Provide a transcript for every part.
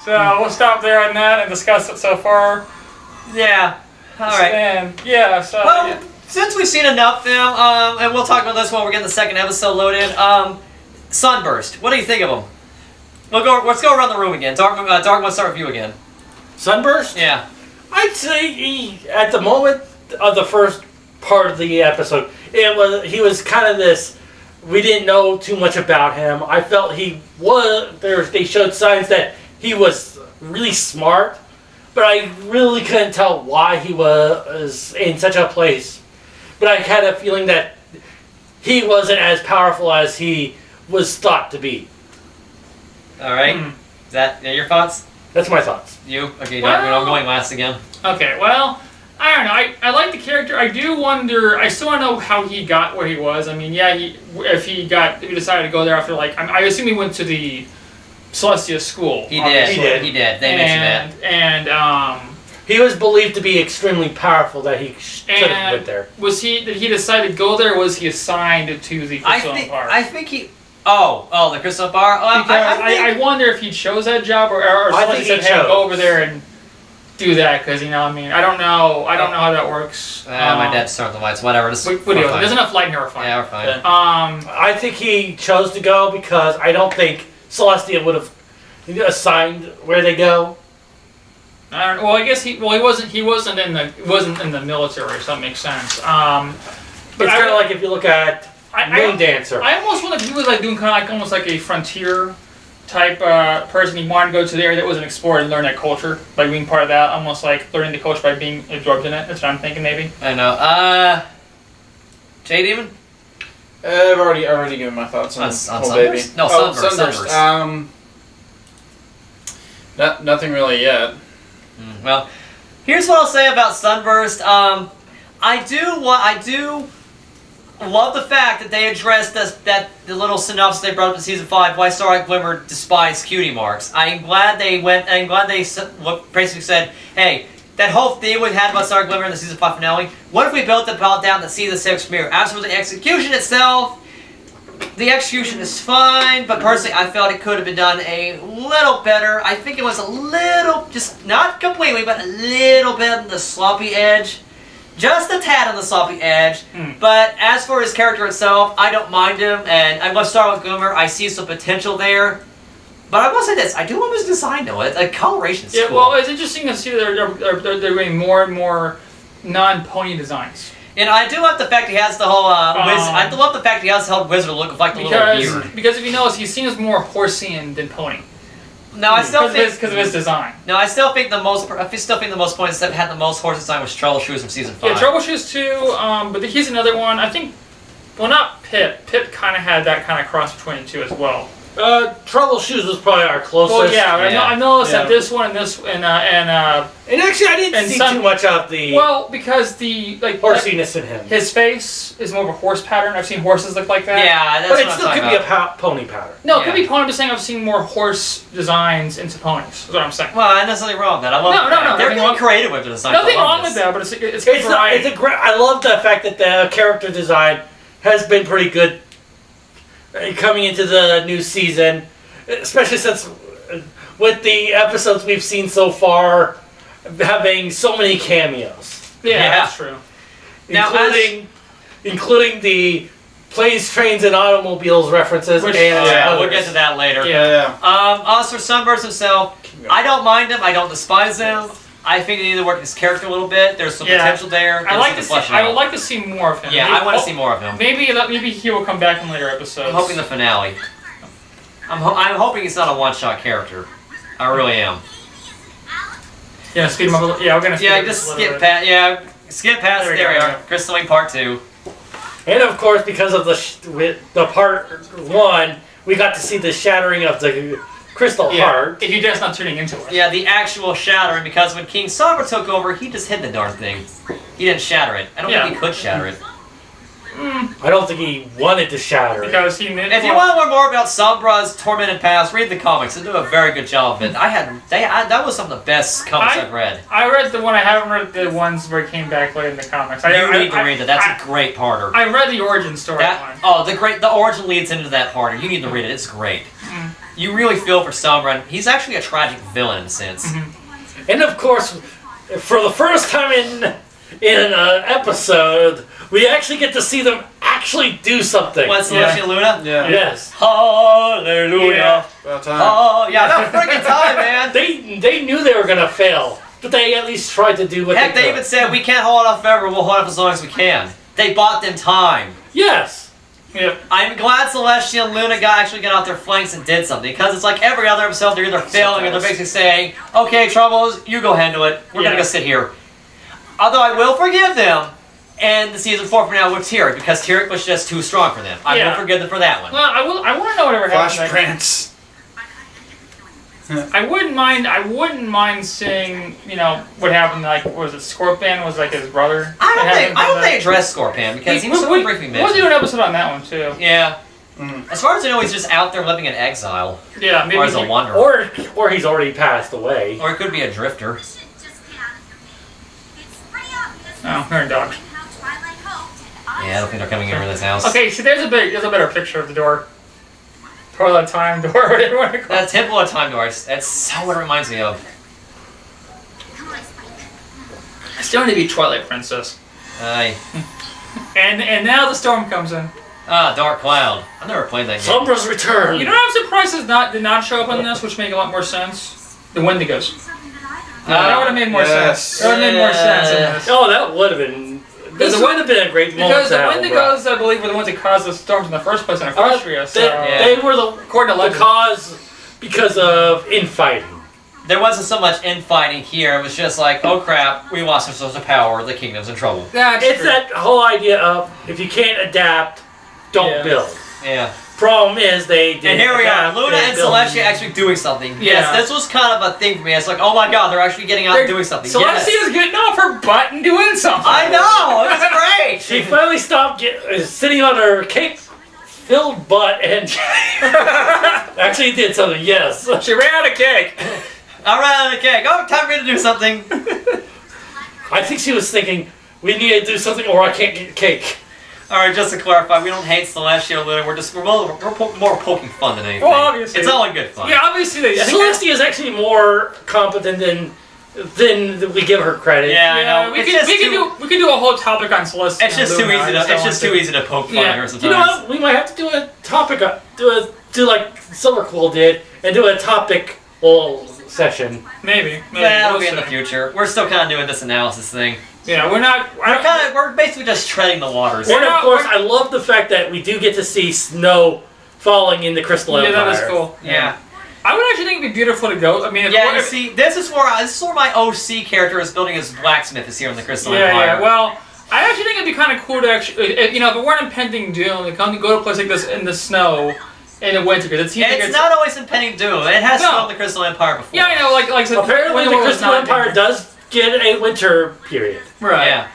So we'll stop there on that and discuss it so far. Yeah. All right. And yeah, so. Well, since we've seen enough film, and we'll talk about this when we're getting the second episode loaded. Sunburst. What do you think of him? Let's go around the room again. Dark, let's start with you again. Sunburst? Yeah. I'd say at the moment of the first part of the episode, he was kind of this. We didn't know too much about him. I felt they showed signs that he was really smart, but I really couldn't tell why he was in such a place. But I had a feeling that he wasn't as powerful as he was thought to be. All right. Is that your thoughts? That's my thoughts. You? Okay, Well, I'm going last again. Okay, well, I don't know. I like the character. I do wonder. I still want to know how he got where he was. I mean, yeah, if he decided to go there after I assume he went to the Celestia school. He did. He did. They mentioned that. And he was believed to be extremely powerful. That he could have went there. Did he decide to go there? Or was he assigned to the Crystal Empire? I think he. Oh, the Crystal Bar. I wonder if he chose that job or somebody said, "Hey, go over there and do that," because I don't know how that works. My dad's turned the lights. Whatever. There's enough light here. We're fine. Yeah, we're fine. I think he chose to go because I don't think Celestia would have assigned where they go. Well, I guess he wasn't in the military, so that makes sense. But it's kind of like if you look at Moon Dancer. I almost wonder if he was doing kind of almost like a frontier type person. He wanted to go to the area that wasn't explored and learn that culture by being part of that. Almost like learning the culture by being absorbed in it. That's what I'm thinking, maybe. I know. J-Demon? I've already given my thoughts on Sunburst? baby. No, Sunburst. Nothing really yet. Well, here's what I'll say about Sunburst. I do love the fact that they addressed the little synopsis they brought up in season 5. Why Starlight Glimmer despised cutie marks. I'm glad they basically said, hey, that whole theme we had about Starlight Glimmer in the season 5 finale. What if we built the plot down to season 6 premiere? As for the execution itself, the execution is fine, but personally I felt it could have been done a little better. I think it was a little, just not completely, but a little bit on the sloppy edge. Just a tad on the sloppy edge. But as for his character itself, I don't mind him, and I love Starlight Glimmer. I see some potential there. But I will say this, I do love his design though. The coloration's cool. Well, it's interesting to see they're doing more and more non-pony designs. And I do love the fact he has the whole I do love the fact he has the whole wizard look of the little beard. Because if you notice, he seems more horsey than pony. No, I still think because of his design. No, I still think the most points that had the most horse design was Troubleshoes from season 5. Yeah, Troubleshoes too. But he's another one. I think, well, not Pip. Pip kind of had that kind of cross between the two as well. Troubleshoes was probably our closest. Well, yeah. I noticed that this one and this and actually I didn't see too much of the because the horsiness in him. His face is more of a horse pattern. I've seen horses look like that. Yeah, that's but it still could be a pony pattern. No, it could be pony. I'm just saying I've seen more horse designs into ponies. That's what I'm saying. Well, there's nothing wrong with that. I love no. They're getting creative with the design. Nothing wrong with that, but it's a great. I love the fact that the character design has been pretty good coming into the new season, especially since with the episodes we've seen so far having so many cameos. Yeah, that's true. Including the planes, trains, and automobiles references. We'll get to that later. As for Sunburst himself, I don't mind him. I don't despise him. I think he needs to work his character a little bit. There's some potential there. I would like to see more of him. Yeah, I want to see more of him. Maybe he will come back in later episodes. I'm hoping the finale. I'm hoping he's not a one-shot character. I really am. Yeah, speed him up a little. Yeah, we're gonna. Skip past. There we are. Crystal Wing Part 2. And of course, because of the part 1, we got to see the shattering of the Crystal Heart. If you're just not tuning into it. Yeah, the actual shattering, because when King Sombra took over, he just hid the darn thing. He didn't shatter it. I don't think he could shatter it. I don't think he wanted to shatter it. Because if you want to learn more about Sombra's tormented past, read the comics. They do a very good job of it. That was some of the best comics I've read. I read the one. I haven't read the ones where he came back later in the comics. You need to read it. That's a great parter. I read the origin story. The origin leads into that parter. You need to read it. It's great. you really feel for Sombra. He's actually a tragic villain in a sense. And of course, for the first time in an episode, we actually get to see them actually do something. What's Celestia Luna? Yeah. Yes. Hallelujah. About time. Oh, yeah, about freaking time, man. They knew they were gonna fail, but they at least tried to do what Heck, they they could. even said, we can't hold off forever, we'll hold off as long as we can. They bought them time. Yes. Yeah. I'm glad Celestia and Luna actually got out their flanks and did something, because it's like every other episode, they're either failing or they're basically saying, okay, Troubles, you go handle it, we're gonna go sit here. Although I will forgive them in the season 4 finale with Tyrick, because Tyrick was just too strong for them. I will forgive them for that one. Well, I want to know whatever Flash happened. Prince. I wouldn't mind seeing, you know, what happened. Like, what was it? Scorpion was like his brother. I don't think they addressed Scorpion, because he was so briefly mentioned. We'll do an episode on that one too. Yeah. As far as I know, he's just out there living in exile. Yeah, maybe. Or as a wanderer. Or he's already passed away. Or it could be a drifter. Oh, they're in Dodge. Yeah, I don't think they're coming over this house. Okay, so there's a better picture of the door. Toilet time door, whatever you want to call it. Temple of Time Doors. That's so what it reminds me of. It's going to be Twilight Princess. Aye. And now the storm comes in. Ah, Dark Cloud. I've never played that game. Sombra's return. You know what I'm surprised did not show up on this, which make a lot more sense? The Wendigos. That would have made more sense. That would have made more sense in this. Oh, that would have been. This would have been a great moment. Because the to have, Wendigos, I believe, were the ones that caused the storms in the first place in Equestria. So They were according to the legend. cause because of infighting. There wasn't so much infighting here. It was just like, oh crap, we lost our source of power. The kingdom's in trouble. That's It's true. that whole idea of if you can't adapt, don't build. Yeah. Problem is they did. And here we are, Luna and Celestia actually doing something. Yeah. Yes, this was kind of a thing for me. It's like, oh my god, they're actually getting out and doing something. Celestia's Yes. getting off her butt and doing something. I know, it's great. She finally stopped sitting on her cake-filled butt and actually did something. Yes. She ran out of cake. All right, okay, go. Time for me to do something. I think she was thinking, we need to do something or I can't get cake. All right, just to clarify, we don't hate Celestia or Luna. We're more poking fun than anything. Well, obviously. It's all in good fun. Yeah, obviously. I think Celestia is actually more competent than we give her credit. Yeah, I know. we could do a whole topic on Celestia. It's just too easy to. It's just too easy to poke fun at her sometimes. You know what? We might have to do a topic, do like Silverquill did, and do a topic session. Maybe. That'll be we'll in the see. future. We're still kind of doing this analysis thing. Yeah, we're not. We're basically just treading the waters. And of course, I love the fact that we do get to see snow falling in the Crystal Empire. Yeah, that is cool. Yeah. I would actually think it'd be beautiful to go. I mean, Yeah, you see, this is where my OC character is building his blacksmith is here in the Crystal Empire. Yeah. Well, I actually think it'd be kind of cool to actually, if it weren't impending doom, to come to go to a place like this in the snow in the winter because it seems like It's not always impending doom. It has snow in the Crystal Empire before. Yeah, I know. Like I said, Apparently, when the it was Crystal not Empire impending. does get a winter period. Right. Yeah.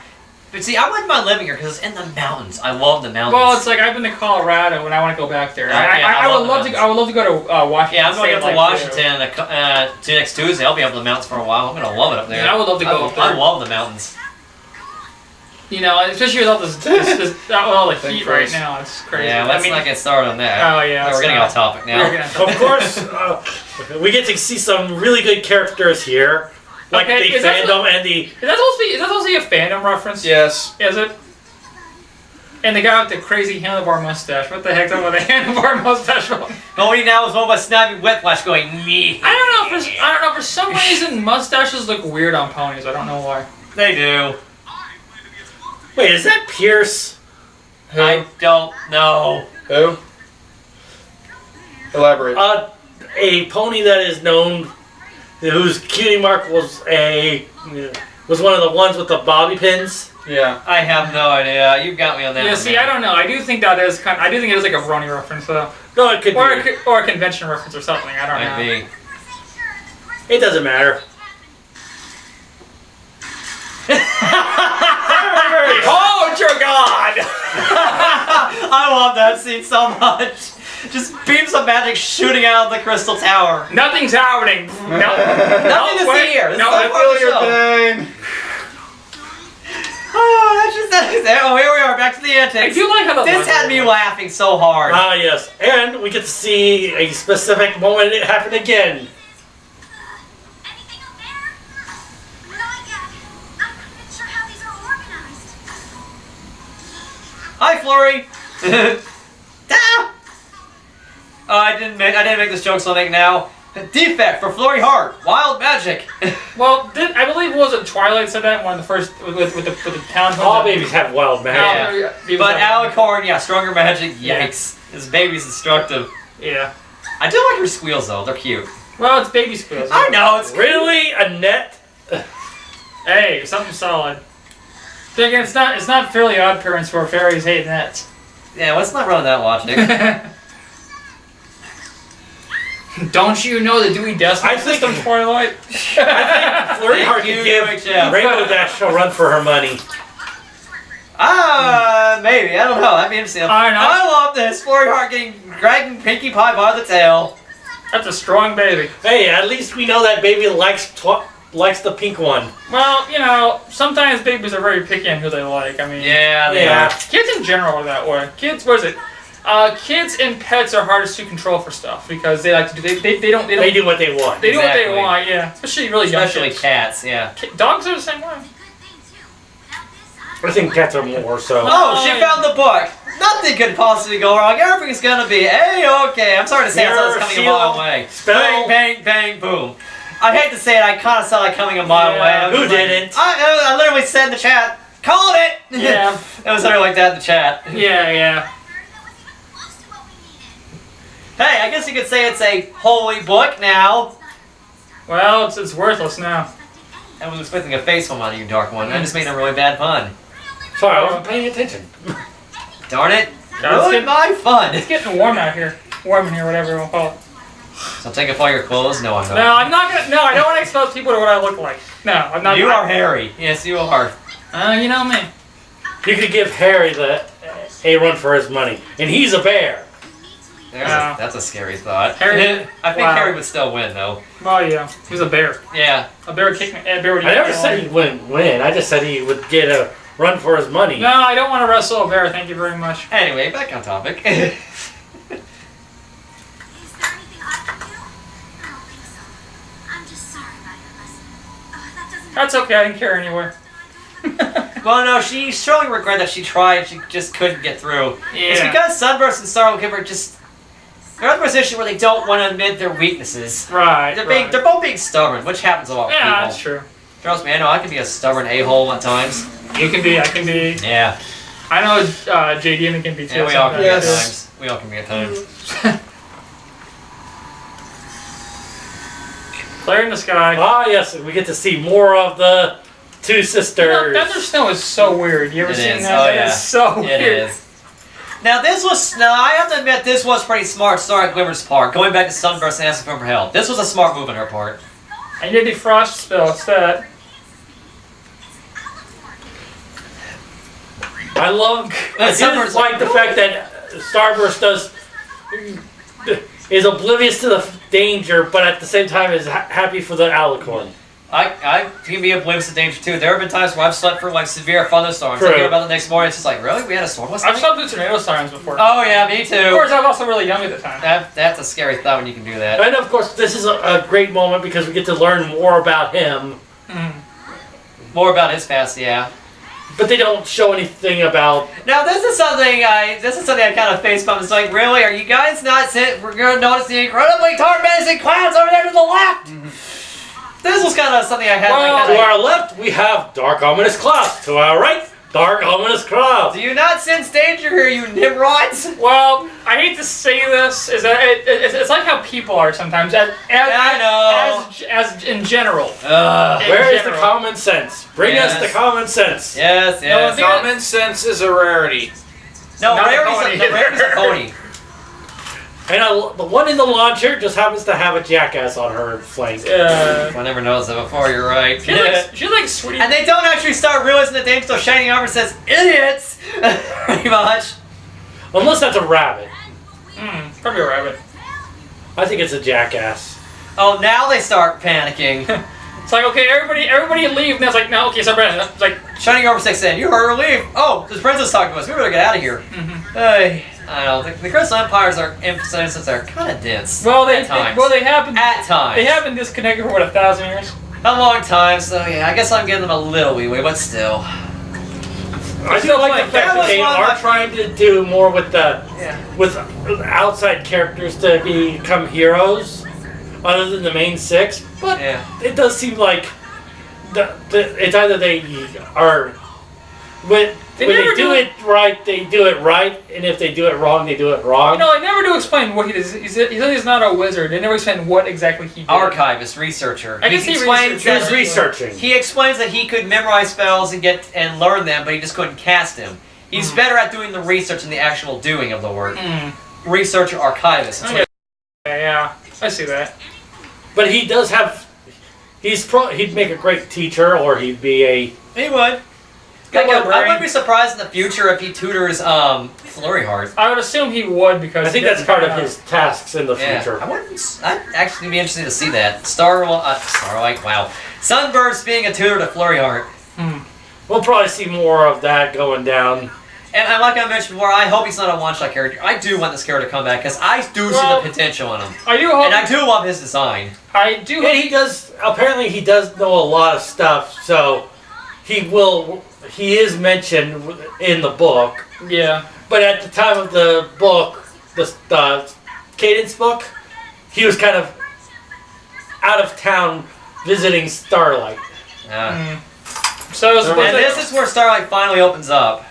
But see, I wouldn't mind living here because it's in the mountains. I love the mountains. Well, it's like I've been to Colorado and I want to go back there. I I love would the love to. mountains. I would love to go to Washington. Yeah, I'm going State up to like Washington next Tuesday. I'll be up in the mountains for a while. I'm going to love it up there. Yeah, I would love to go up there. I love the mountains. You know, especially with all this all the Thank heat you, right Chris. now. It's crazy. Yeah, let's not get started on that. Oh, yeah, We're getting it's off topic now. We're gonna- Of course, we get to see some really good characters here, like Okay, the is that fandom and the. Is that supposed to be a fandom reference? Yes. Is it? And the guy with the crazy handlebar mustache. What the heck's up with the handlebar mustache? Going now is one by Snappy Whiplash going, me. I don't know. For some reason, mustaches look weird on ponies. I don't know why. They do. Wait, is that Pierce? I don't know. Who? Elaborate. A pony that is known, whose cutie mark was one of the ones with the bobby pins. Yeah. I have no idea. You got me on that. Yeah, one, see, man. I don't know. I do think that is kind. I do think it is like a brony reference, though, No, it could be. or a convention reference or something. I don't Might know. be. It doesn't matter. Oh, dear God! I love that scene so much. Just beams of magic shooting out of the crystal tower. Nothing's happening. No, Nothing to see here. This No, is I not part of Feel the your show. pain. Oh, here we are, back to the I antics. do like how the This had me laughing so hard. Ah, yes. And we get to see a specific moment it happened again. Anything up there? Not yet. I'm not even sure how these are organized. Hi, Flurry. Ah! Oh, I didn't make this joke, so I'll make it now. Defect for Flurry Heart. Wild magic. Well, I believe was it Twilight said that one of the first with the town. All babies have wild magic. Yeah. But Alicorn, yeah, stronger magic. Yikes. His baby's destructive. Yeah. I do like her squeals though. They're cute. Well, it's baby squeals. I know it's cute. Really? A net? Hey, something solid. Then again, it's not fairly odd parents for fairies hate nets. Yeah, let's not run that logic. Don't you know the Dewey Decimal System, Twilight? I think Flurry Heart you, can give UHF. Rainbow Dash a run for her money. Maybe. I don't know. That'd be interesting. I know. I love this. Flurry Heart dragging Pinkie Pie by the tail. That's a strong baby. Hey, at least we know that baby likes the pink one. Well, you know, sometimes babies are very picky on who they like. I mean, Yeah, they Yeah. are. kids in general are that way. Kids, what is it? Kids and pets are hardest to control for stuff because they like to do. They don't. They do what they want. They do what they Exactly. want. Yeah, especially really young Especially kids. cats, yeah. Dogs are the same way. Good thing too. Without this, I'm I think cats are more so. Oh, she found the book. Nothing could possibly go wrong. Everything's gonna be A-okay. I'm sorry to say it's coming a mile away. Spell. Bang, bang, bang, boom. I hate to say it, I kind of sound like coming a mile Yeah. away. I was Who like- didn't? I literally said in the chat, called it! Yeah. It was something like that in the chat. Yeah, yeah. that wasn't even close to what we needed. Hey, I guess you could say it's a holy book now. Well, it's worthless now. I was expecting a face from on you, Dark One. I just made a really bad pun. Sorry, I wasn't paying attention. Darn it. Yeah, let's Ruined get- my fun. It's getting warm out here. Warm in here, whatever we'll call it. So take off all your clothes? No, I'm not. No, I'm not gonna. No, I don't want to expose people to what I look like. No, I'm not. You are Harry. Yes, you are. You know me. You could give Harry a run for his money, and he's a bear. That's a scary thought. Harry- I think wow. Harry would still win, though. Oh yeah, he's a bear. Yeah. A bear kick me. A bear would eat I never me said alive. he wouldn't win. I just said he would get a run for his money. No, I don't want to wrestle a bear. Thank you very much. Anyway, back on topic. Is there anything I can do? I don't think so. I'm just sorry about your lesson. That doesn't. That's okay. I didn't care anyway. Well, no, she's showing regret that she tried, she just couldn't get through. It's Yeah. because Sunburst and Starlight are just... They're in a position where they don't want to admit their weaknesses. Right. They're both being stubborn, which happens a lot with Yeah, people. that's true. Trust me, I know I can be a stubborn a-hole at times. You can be. I can be. Yeah. I know JD and it can be too. Yeah, we all can sometimes. be at times. We all can be at times. Flare in the sky. Ah, yes, we get to see more of the two You know, sisters. Thunder Snow is so weird. You ever It seen is. that? Oh, That yeah. is so It weird. is. Now I have to admit, this was pretty smart, Starlight Glimmer's part. Going back to Sunburst and asking for help. This was a smart move on her part. I need a frost spell instead. I love. I just Sunburst- like the fact that Starburst is oblivious to the danger, but at the same time is happy for the alicorn. I can be oblivious to danger too. There have been times where I've slept through like severe thunderstorms. I True. hear about the next morning, it's just like, really? We had a storm last I've night? slept through tornado sirens before. Oh yeah, me Of too. course, I was also really young at the time. That's a scary thought when you can do that. And of course, this is a great moment because we get to learn more about him, More about his past, yeah. but they don't show anything about. Now this is something I kind of face bummed. It's like, really? Are you guys not we're gonna notice the incredibly dark menacing clouds over there to the left? This was kind of something I had. Well, To our left, we have dark ominous clouds. To our right, dark ominous clouds. do you not sense danger here, you nimrods? Well, I hate to say this, is that it's like how people are sometimes. As in general. Where is the general. common sense? Bring us Yes. the common sense. Yes, No, yes. I think- Common sense is a rarity. No, Not a Rarity's pony. Rarity's a pony. And the one in the launcher just happens to have a jackass on her flank. I never noticed that before, you're right. She's like sweetie. And they don't actually start realizing that Dame's still shining armor says, idiots! Pretty much. Unless that's a rabbit. Probably a rabbit. I think it's a jackass. Oh, now they start panicking. It's like, okay, everybody leave. And it's like, no, okay, so it's like, Shining Armor 6 in. You heard her leave. Oh, this princess talking to us. We better get out of here. Hey, I don't know. The Crystal Empires are instances are kind of dense. well, they at times. happen. At times. They have been disconnected for what, 1,000 years? A long time, so yeah, I guess I'm giving them a little leeway, but still. I do like the fact that they are trying to do more with with outside characters to become heroes, other than the main 6. But it does seem like it's either they are when they do it right, they do it right, and if they do it wrong, they do it wrong. You know, they never do explain what he does. He said he's not a wizard. They never explain what exactly he did. Archivist, researcher. I guess he explains He was researching. He explains that he could memorize spells and learn them, but he just couldn't cast them. He's better at doing the research than the actual doing of the work. Researcher, archivist. That's Okay. Yeah, I see that. But he does have. He'd make a great teacher, or he'd be a. He would. I wouldn't be surprised in the future if he tutors Flurry Heart. I would assume he would because I think that's part of his tasks in the future. I'd actually be interested to see that. Starlight, wow. Sunburst being a tutor to Flurry Heart. We'll probably see more of that going down. And like I mentioned before, I hope he's not a one-shot character. I do want this character to come back because I do see the potential in him. I do hope. And I do love his design. I do. And he does. Apparently, he does know a lot of stuff. So he is mentioned in the book. Yeah. But at the time of the book, the Cadence book, he was kind of out of town visiting Starlight. So and this is where Starlight finally opens up.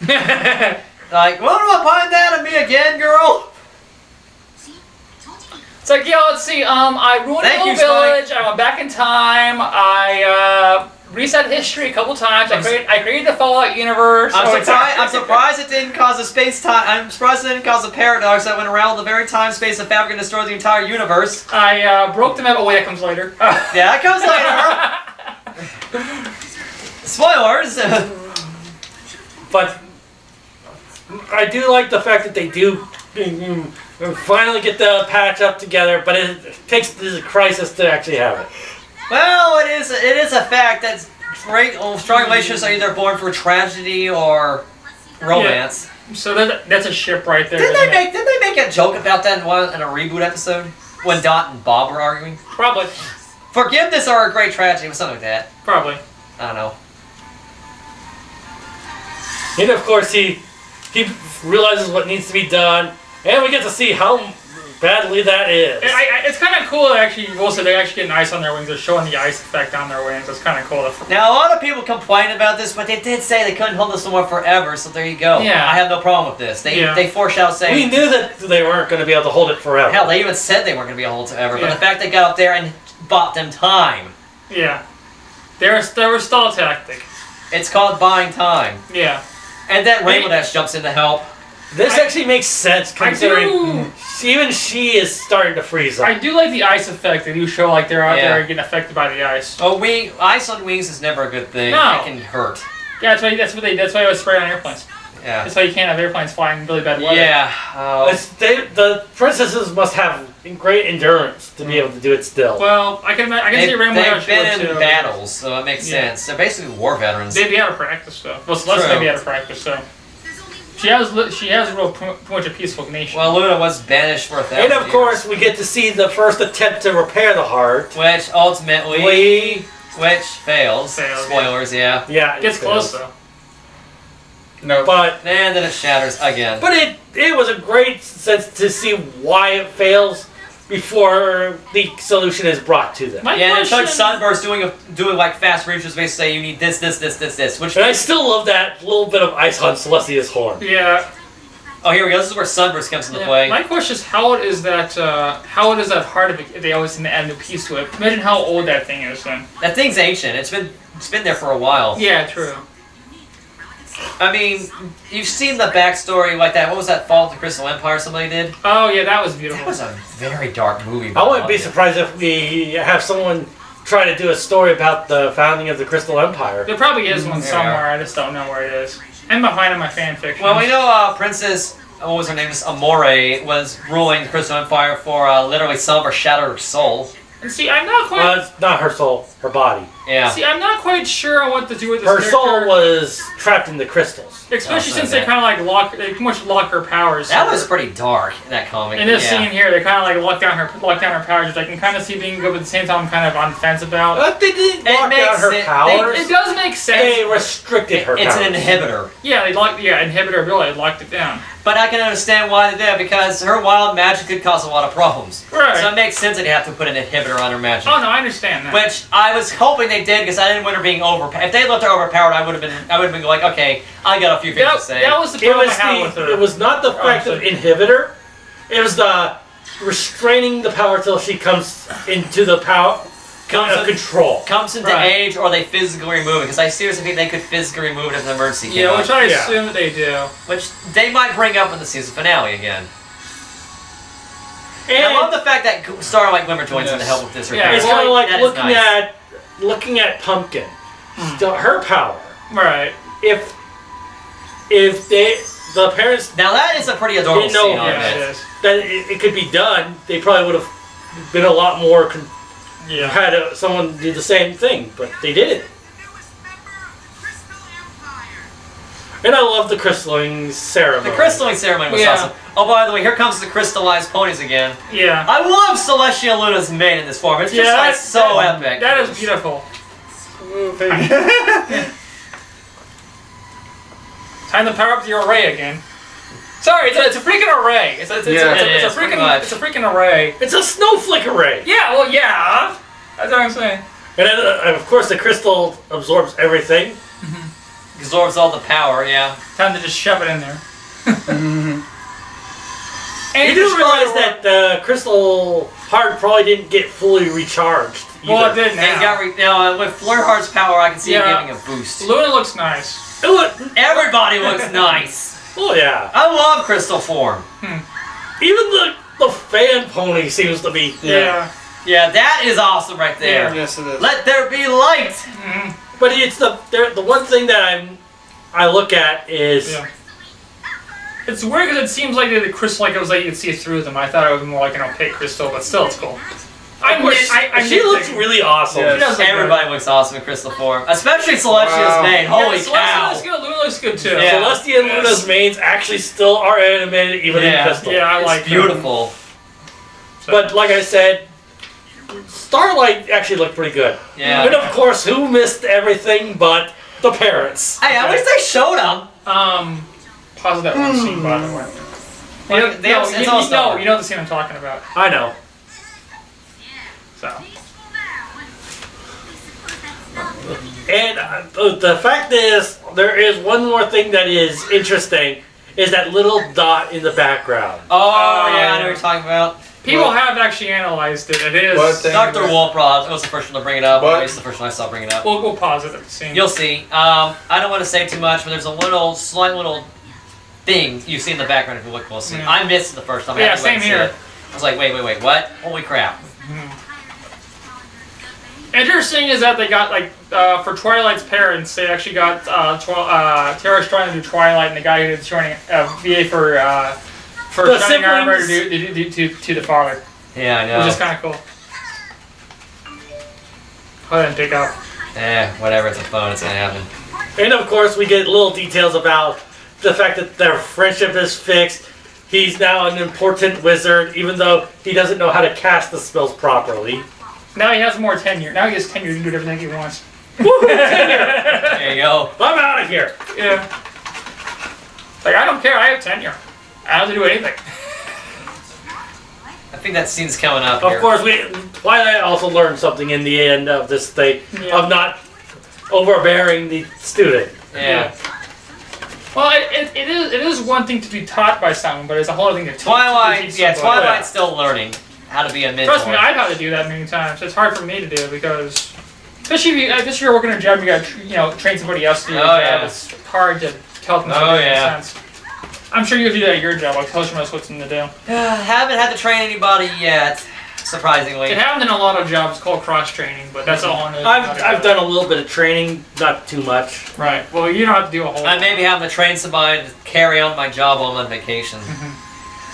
Like, what behind that of me again, girl? It's like, yo, let's see. I ruined the whole village. I went back in time. I reset history a couple times. I created the Fallout universe. I'm surprised it didn't cause a space-time. I'm surprised it didn't cause a paradox that went around the very time, space, and fabric and destroyed the entire universe. I broke the map. Oh wait, that comes later. Yeah, that comes later. Spoilers. But I do like the fact that they do finally get the patch up together, but it takes the crisis to actually have it. Well, it is a fact that strong relationships are either born through tragedy or romance. Yeah. So that's a ship right there. Didn't they make a joke about that in a reboot episode when Dot and Bob were arguing? Probably. Forgiveness or a great tragedy, or something like that. Probably. I don't know. And of course, he realizes what needs to be done, and we get to see how badly that is. It's kind of cool, actually. Also, they actually get ice on their wings. They're showing the ice effect on their wings. It's kind of cool. Now, a lot of people complain about this, but they did say they couldn't hold this somewhere forever, so there you go. Yeah. I have no problem with this. They foreshadowed saying... We knew that they weren't going to be able to hold it forever. Hell, they even said they weren't going to be able to hold it forever, Yeah. but the fact they got up there and bought them time. Yeah. They were stall tactic. It's called buying time. Yeah. And then Rainbow Dash jumps in to help. This actually makes sense considering even she is starting to freeze up. I do like the ice effect that you show, like they're out there getting affected by the ice. Oh, ice on wings is never a good thing. No. It can hurt. Yeah, that's why I was spraying on airplanes. Yeah. That's why you can't have airplanes flying in really bad weather. Yeah. The princesses must have great endurance to be able to do it still. Well, I can see Rainbow Dash They've been would, in too. battles, so it makes sense. They're basically war veterans. They'd be out of practice, though. Well, Celeste may be out of practice, so. She has a real pretty much a peaceful nation. Well, Luna was banished for 1,000 And of course, we get to see the first attempt to repair the heart. Which ultimately... Which fails. Fails, Spoilers, yeah. Yeah, Gets close, though. No, but And then it shatters again. But it was a great sense to see why it fails before the solution is brought to them. And it took Sunburst doing like fast reaches, basically say you need this, which... And I still love that little bit of ice on Celestia's horn. Yeah. Oh, here we go. This is where Sunburst comes into play. My question is, how old is that heart if they always seem to add a new piece to it? Imagine how old that thing is then. That thing's ancient. It's been there for a while. Yeah, true. I mean, you've seen the backstory like that. What was that, Fall of the Crystal Empire somebody did? Oh, yeah, that was beautiful. That was a very dark movie. I wouldn't be surprised if we have someone try to do a story about the founding of the Crystal Empire. There probably is one somewhere, I just don't know where it is. I'm behind on my fan fiction. Well, we know Princess, what was her name, Amore, was ruling the Crystal Empire for literally some of her shattered soul. And see, I'm not quite. It's not her soul, her body. Yeah. See, I'm not quite sure on what to do with this Her character. soul was trapped in the crystals. Especially Oh, since so they kind of like they pretty much lock her powers. That was pretty dark in that comic. In this yeah. scene here, they kind of like lock down her powers, which I can kind of see being good, but at the same time, I'm kind of on the fence about. But they didn't It lock makes down her it- powers. It does make sense. They restricted her It's powers. an inhibitor. Yeah, they inhibit her ability, they locked it down. But I can understand why they did it, because her wild magic could cause a lot of problems. Right. So it makes sense that you have to put an inhibitor on her magic. Oh no, I understand that. Which I was hoping they did, because I didn't want her being overpowered. If they left her overpowered, I would have been like, okay, I got a few things to say. that was the It problem was, I had with her. it was not the fact of inhibitor. It was the restraining the power till she comes into the power of control. Comes into Right. age, or they physically remove it. Because I seriously think they could physically remove it if an emergency came Yeah, up. which I Yeah. assume that they do. Which they might bring up in the season finale again. And I love the fact that Starlight Glimmer joins in to help with this Yeah, repair. it's kind of like That is nice. looking at Pumpkin. Her power. Right. If the parents Now that is a pretty adorable Didn't know- scene on Yeah, it. it is. that it could be done, they probably would have been a lot more Yeah. had someone do the same thing, but they didn't. And I love the crystalling ceremony. The crystalling ceremony was Yeah. awesome. Oh, by the way, here comes the crystallized ponies again. Yeah. I love Celestia Luna's mane in this form. It's just like so epic. That is beautiful. Time to power up the array again. Sorry, it's a freaking array. It's a pretty much. freaking array. It's a snowflake array. Yeah, well, yeah. That's what I'm saying. And then, of course, the crystal absorbs everything. Absorbs all the power, yeah. Time to just shove it in there. And You do destroy realize the- that the crystal heart probably didn't get fully recharged. Well, it either. did now. And got now with Flareheart's power, I can see Yeah. it giving a boost. Luna looks nice. Everybody looks nice. Oh yeah. I love crystal form. Even the fan pony seems to be. Yeah. Yeah, that is awesome right there. Yes, it is. Let there be light. But it's the one thing that I look at is Yeah. It's weird because it seems like the crystal, like it was like you could see through them. I thought it was more like an opaque crystal, but still, it's cool. of course, she looks really awesome. Yes. She does look Everybody looks awesome in crystal form, especially Celestia's Wow. mane. good. Holy Yeah, Celeste cow! looks good. Luna looks good too. Yeah. Celestia and Luna's manes actually still are animated even in Yeah. crystal. Yeah, I It's like beautiful. So- But like I said, Starlight actually looked pretty good. Yeah. And of course, who missed everything but the parents? Hey, I wish they showed them. Pause that one scene by the way. You know, they have- it's all Star. You know the scene I'm talking about. I know. So. And the fact is, there is one more thing that is interesting, is that little dot in the background. Oh, yeah, I know what you're talking about. People What? have actually analyzed it. It is. What thing? Dr. Wolprod was the first one to bring it up. What? At least the first one I saw bring it up. We'll pause it at the scene. You'll see. I don't want to say too much, but there's a slight little thing you see in the background if you look closely. Yeah. I missed it the first time. I Yeah, had to wait and same see here. it. I was like, wait, what? Holy crap. Interesting is that they got for Twilight's parents, they actually got Terra's trying to do Twilight, and the guy who's joining VA for The Shining Armor to, siblings. to the father, Yeah, I know. which is kind of cool. Go ahead and pick up. Whatever, it's a phone, it's gonna happen. And of course, we get little details about the fact that their friendship is fixed. He's now an important wizard, even though he doesn't know how to cast the spells properly. Now he has more tenure. Now he has tenure. He can do everything he wants. There you go. I'm out of here. Yeah. Like, I don't care. I have tenure. I don't have to do anything. I think that scene's coming up Of here. course, Twilight also learned something in the end of this thing Yeah. of not overbearing the student. Yeah. Well, it is one thing to be taught by someone, but it's a whole other thing to teach. Twilight, to yeah, teach somebody. Twilight's still learning how to be a mentor. Trust me, I've had to do that many times. It's hard for me to do because, especially if you're working a job, you got to train somebody else to do your Oh, job. yeah. It's hard to tell them how Oh, to do it yeah. in a sense. I'm sure you do that at your job. Like tell someone else what's to do. Haven't had to train anybody yet, surprisingly. It happens in a lot of jobs called cross training, but that's all I know. I've done a little bit of training, not too much. Right. Well, you don't have to do a whole. I may be having to train somebody to carry on my job while I'm on vacation.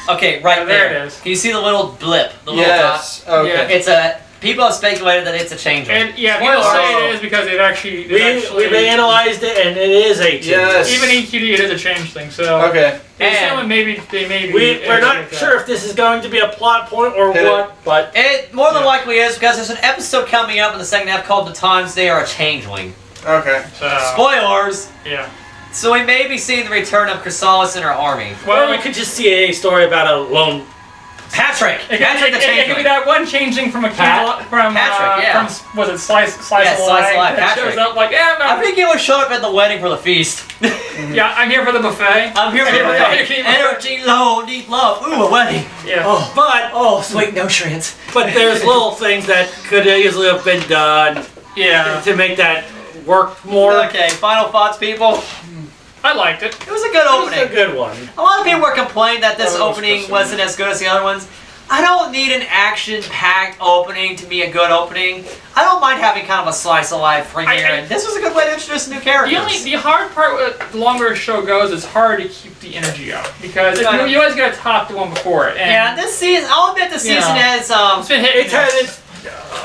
Okay, right Oh, there there. it is. Can you see the little blip? The little Yes. dot? Okay. Yeah. It's a people have speculated that it's a changeling. And yeah, Spoiler people say alert. it is because it actually. We've analyzed it, and it is a change. Yes. Even EQD, it is a change thing. So. Okay. And And- someone maybe they may be. We're not sure if this is going to be a plot point or Hit it. what, but It more than Yeah. likely is because there's an episode coming up in the second half called "The Times They Are a Changeling." Okay. So, Spoilers. yeah. So we may be seeing the return of Chrysalis and her army. or we could just see a story about a lone. Patrick. It Patrick the could be Changeling. that one changing from a Pat? from Patrick, yeah. from was it Slice Yeah, Slice Slice Alive, Alive that Patrick. shows up like I think he would show up at the wedding for the feast. yeah, I'm here for the buffet. I'm here for the Yeah. wedding. Energy low, need love. Ooh, a wedding. Yeah. Oh, but Sweet nutrients. but there's little things that could easily have been done Yeah. to make that work more. Okay, final thoughts, people. I liked it. It was a good It was opening. a good one. A lot of people were complaining that this That was opening frustrating. wasn't as good as the other ones. I don't need an action-packed opening to be a good opening. I don't mind having kind of a slice of life premiere, and this was a good way to introduce new characters. The hard part with the longer a show goes, it's hard to keep the energy up because if Right. you always got to top the one before it. And Yeah, this season, I'll admit the season Yeah. has, it's been hit. It's had its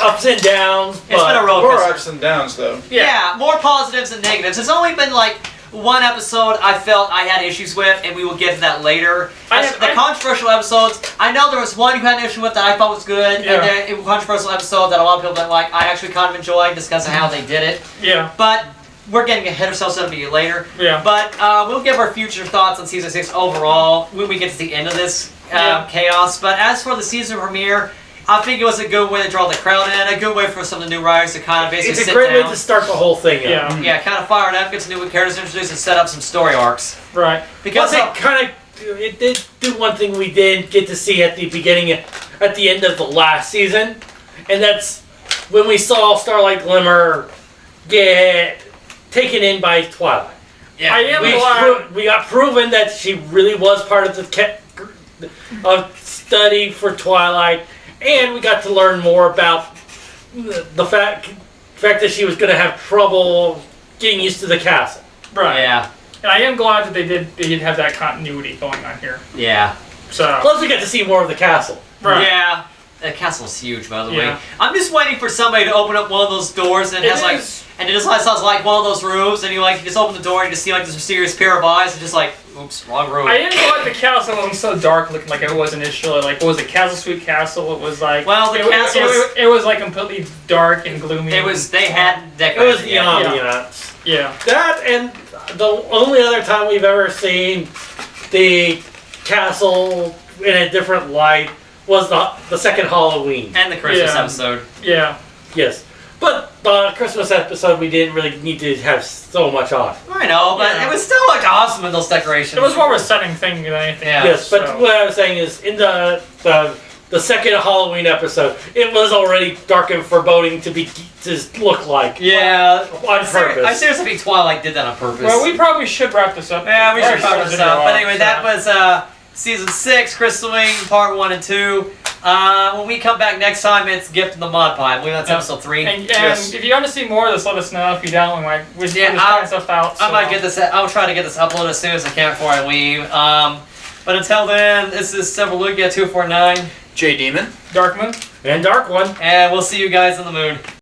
ups and downs, it's but been a roller More coaster. ups and downs, though. Yeah, more positives than negatives. It's only been like one episode I felt I had issues with, and we will get to that later. The controversial episodes, I know there was one you had an issue with that I thought was good, Yeah. and then a controversial episode that a lot of people didn't like, I actually kind of enjoyed just because of how they did it. Yeah. But we're getting ahead of ourselves, that'll be later. Yeah. But we'll give our future thoughts on season 6 overall when we get to the end of this Yeah. chaos. But as for the season premiere, I think it was a good way to draw the crowd in, a good way for some of the new writers to kind of basically it's a sit great down. way to start the whole thing up. Yeah. Yeah, kind of fire it up, get some new characters introduced, and set up some story arcs. Right. Because Plus, it did do one thing we didn't get to see at the beginning, at the end of the last season, and that's when we saw Starlight Glimmer get taken in by Twilight. yeah, I am glad. We got proven that she really was part of the study for Twilight, and we got to learn more about the fact that she was going to have trouble getting used to the castle. Right. yeah, And I am glad that they did have that continuity going on here. yeah, So. Plus, we got to see more of the castle. Right. yeah. The castle's huge, by the way. Yeah. I'm just waiting for somebody to open up one of those doors and it has like, is- and it just sounds like one of those rooms, and you just open the door and you just see like this mysterious pair of eyes, and just like, oops, wrong room. I didn't like the castle wasn't so dark looking like it was initially. Like, what was it, Castle Sweet Castle? It was like. Well, the it, castle it, was- it was like completely dark and gloomy. It was, they had It decorated. was the yeah. ambiance. Yeah. That and the only other time we've ever seen the castle in a different light was the second Halloween. And the Christmas Yeah. episode. Yeah. Yes. But the Christmas episode we didn't really need to have so much on. I know, but Yeah. it was still like awesome in those decorations. It was more of a setting thing than anything. Yeah. Yes, but So- what I was saying is in the second Halloween episode, it was already dark and foreboding to look like. Yeah. On purpose. I seriously think Twilight did that on purpose. Well, we probably should wrap this up. Yeah, we should Or cover this up. But anyway, that was season 6, Crystal Wing, part 1 and 2. When we come back next time, it's Gift in the Mod Pie. I believe that's Yeah. episode 3. And Yes. if you want to see more of this, let us know. If you don't, we might just Yeah, find stuff out. I so. might get this. I'll try to get this uploaded as soon as I can before I leave. But until then, this is Several Lugia 249, J Demon. Darkman. And Dark One. and we'll see you guys on the moon.